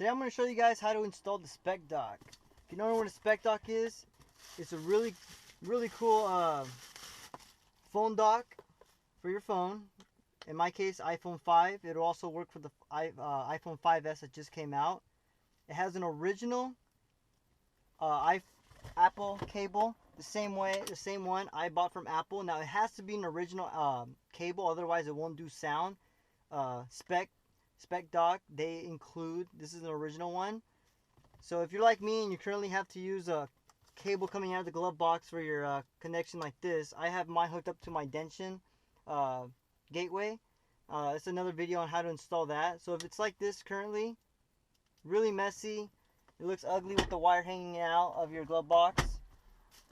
Today I'm going to show you guys how to install the SPEC dock. If you don't know what a SPEC dock is, it's a really cool phone dock for your phone. In my case, iPhone 5. It'll also work for the iPhone 5S that just came out. It has an original Apple cable, the same one I bought from Apple. Now it has to be an original cable, otherwise it won't do sound. SPEC dock, they include, this is an original one. So if you're like me and you currently have to use a cable coming out of the glove box for your connection like this, I have mine hooked up to my Denshin gateway. It's another video on how to install that. So if it's like this currently, really messy, it looks ugly with the wire hanging out of your glove box,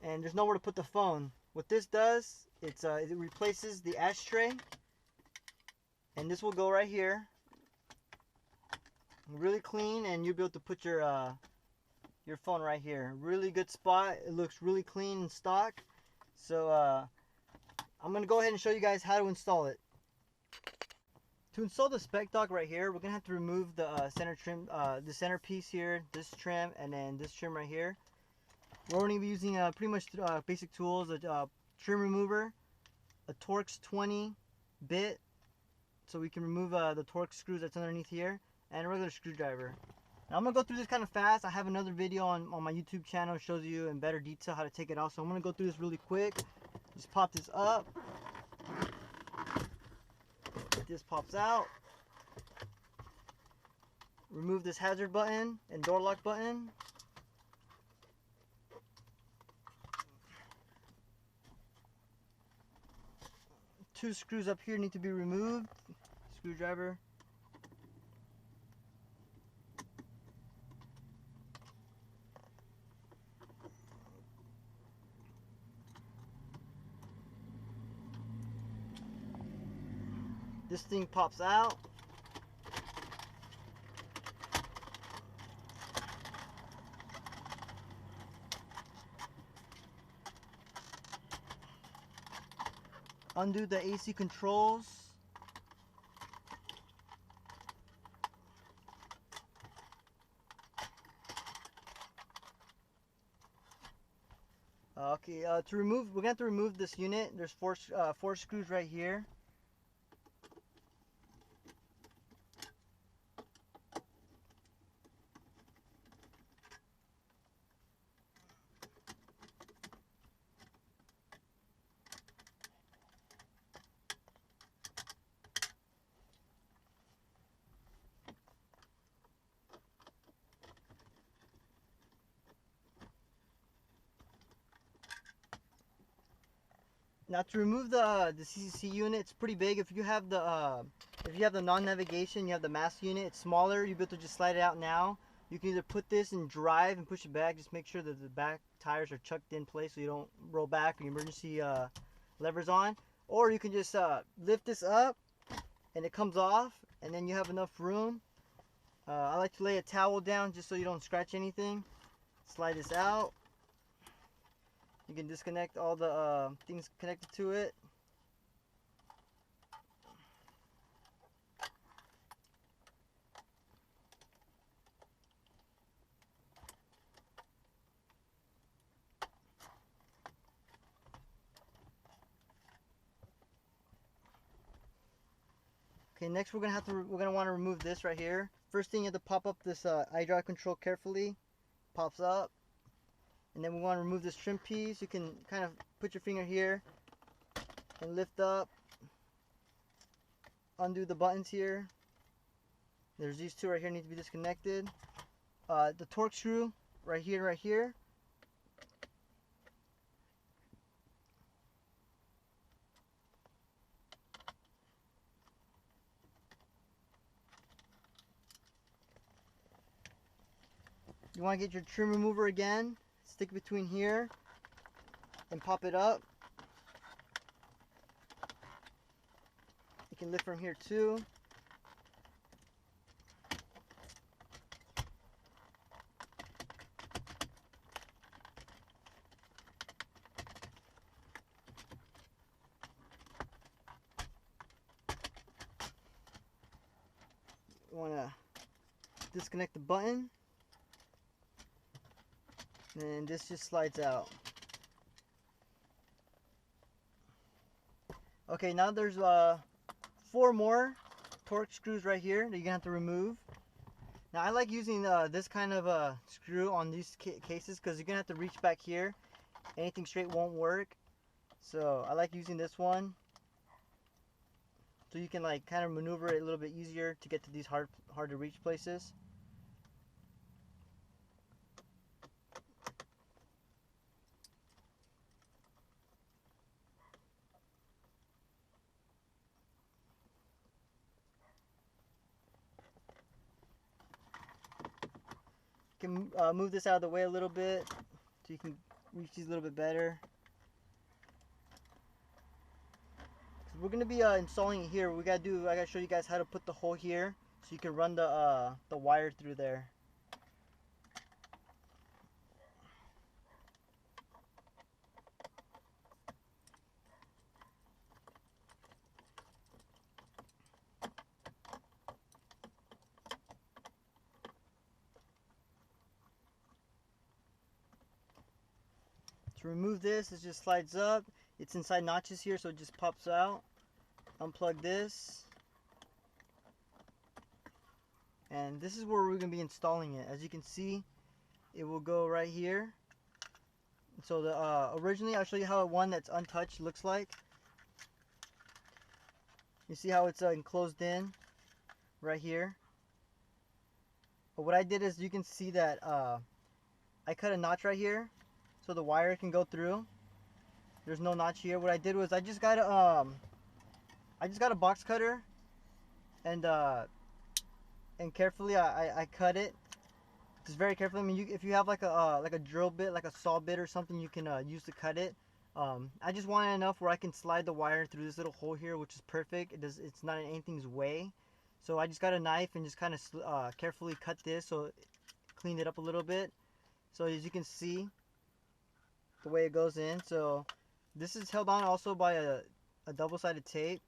and there's nowhere to put the phone. What this does, it replaces the ashtray, and this will go right here. Really clean, and you'll be able to put your phone right here. Really good spot. It looks really clean and stock. So I'm gonna go ahead and show you guys how to install it. To install the SPEC dock right here, we're gonna have to remove the center trim, the center piece here, this trim, and then this trim right here. We're only using pretty much basic tools: a trim remover, a Torx 20 bit, so we can remove the Torx screws that's underneath here, and a regular screwdriver. Now I'm gonna go through this kind of fast. I have another video on my YouTube channel that shows you in better detail how to take it out. So I'm gonna go through this really quick. Just pop this up. This pops out. Remove this hazard button and door lock button. Two screws up here need to be removed. Screwdriver. This thing pops out. Undo the AC controls. Okay, to remove, we're gonna have to remove this unit. There's four screws right here. Now to remove the CCC unit, it's pretty big. If you have the non-navigation, you have the mass unit, it's smaller. You'll be able to just slide it out now. You can either put this in drive and push it back. Just make sure that the back tires are chucked in place so you don't roll back when your emergency lever's on. Or you can just lift this up and it comes off, and then you have enough room. I like to lay a towel down just so you don't scratch anything. Slide this out. You can disconnect all the things connected to it. Okay, next we're gonna want to remove this right here. First thing, you have to pop up this iDrive control carefully. Pops up. And then we want to remove this trim piece. You can kind of put your finger here and lift up. Undo the buttons here. There's these two right here need to be disconnected. The Torx screw right here. You want to get your trim remover again. Stick between here and pop it up. You can lift from here too. You want to disconnect the button, and this just slides out. Okay, now there's 4 more torque screws right here that you're gonna have to remove. Now I like using this kind of screw on these cases because you're gonna have to reach back here. Anything straight won't work. So I like using this one, so you can like kind of maneuver it a little bit easier to get to these hard to reach places. You can move this out of the way a little bit so you can reach these a little bit better. We're gonna be installing it here. I gotta show you guys how to put the hole here so you can run the wire through there. To remove this, it just slides up. It's inside notches here, so it just pops out. Unplug this. And this is where we're going to be installing it. As you can see, it will go right here. So originally, I'll show you how one that's untouched looks like. You see how it's enclosed in right here. But what I did is, you can see that I cut a notch right here so the wire can go through. There's no notch here. What I did was I just got a box cutter, and carefully I cut it. Just very carefully. I mean, if you have like a drill bit, like a saw bit or something, you can use to cut it. I just wanted enough where I can slide the wire through this little hole here, which is perfect. It's not in anything's way. So I just got a knife and just kind of carefully cut this, so it cleaned it up a little bit. So as you can see, the way it goes in. So this is held on also by a double-sided tape.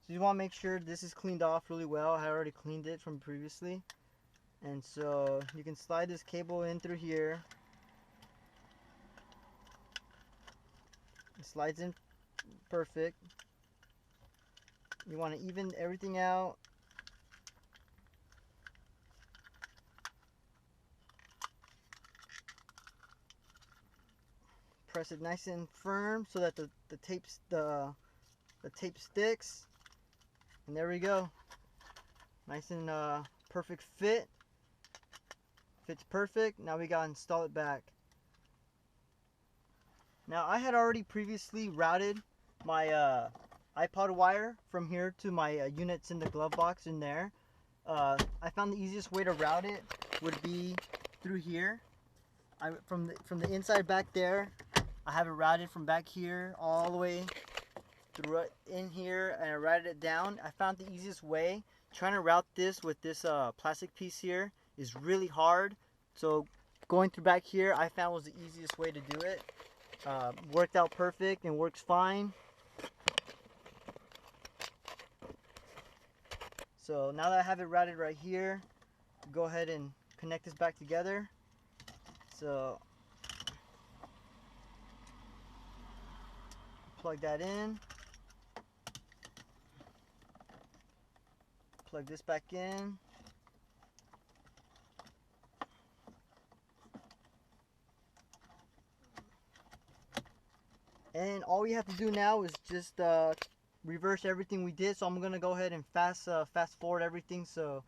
So you want to make sure this is cleaned off really well. I already cleaned it from previously. And so you can slide this cable in through here. It slides in perfect. You want to even everything out. Press it nice and firm so that the tape sticks. And there we go. Nice and perfect fit. Fits perfect. Now we gotta install it back. Now I had already previously routed my iPod wire from here to my units in the glove box in there. I found the easiest way to route it would be through here. From the inside back there, I have it routed from back here all the way through in here, and I routed it down. I found the easiest way. Trying to route this with this plastic piece here is really hard. So going through back here, I found was the easiest way to do it. Worked out perfect and works fine. So now that I have it routed right here, go ahead and connect this back together. So plug that in. Plug this back in. And all we have to do now is just reverse everything we did. So I'm gonna go ahead and fast forward everything. So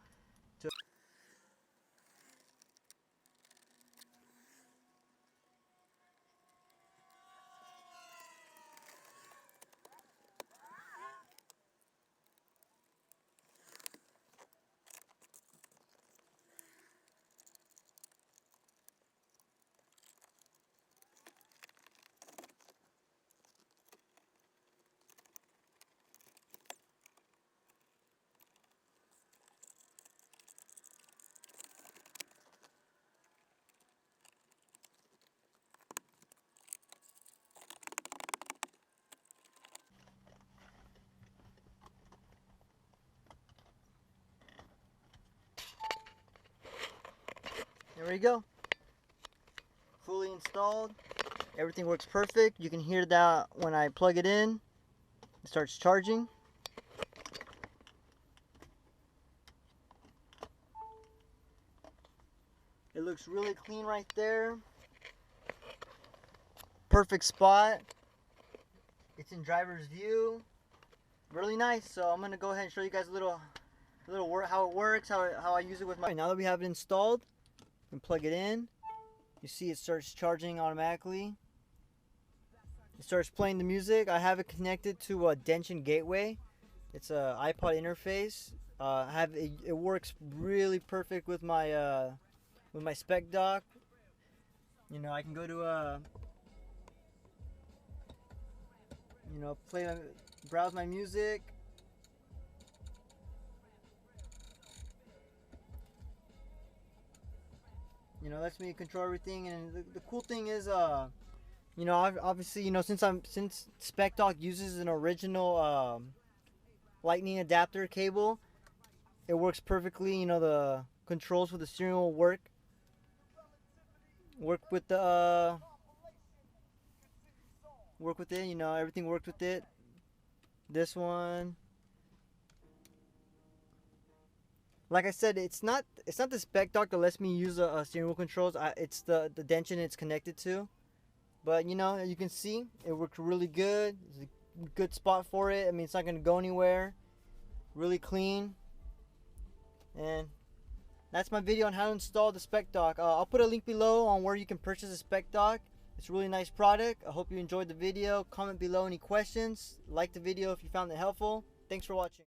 there you go. Fully installed. Everything works perfect. You can hear that when I plug it in. It starts charging. It looks really clean right there. Perfect spot. It's in driver's view. Really nice. So I'm gonna go ahead and show you guys a little how it works, how I use it with my. Now that we have it installed, and plug it in. You see it starts charging automatically. It starts playing the music. I have it connected to a Denshin gateway. It's a iPod interface. It works really perfect with my SPEC DOCK. You know, I can go to you know, browse my music. You know, lets me control everything. And the cool thing is, you know, obviously, you know, since SPEC DOCK uses an original lightning adapter cable, it works perfectly. You know, the controls for the steering wheel work with the work with it. You know, everything worked with it. This one, like I said, it's not the SPEC DOCK that lets me use the steering wheel controls. It's the Denshin it's connected to. But you know, you can see it worked really good. It's a good spot for it. I mean, it's not gonna go anywhere. Really clean. And that's my video on how to install the SPEC DOCK. I'll put a link below on where you can purchase a SPEC DOCK. It's a really nice product. I hope you enjoyed the video. Comment below any questions. Like the video if you found it helpful. Thanks for watching.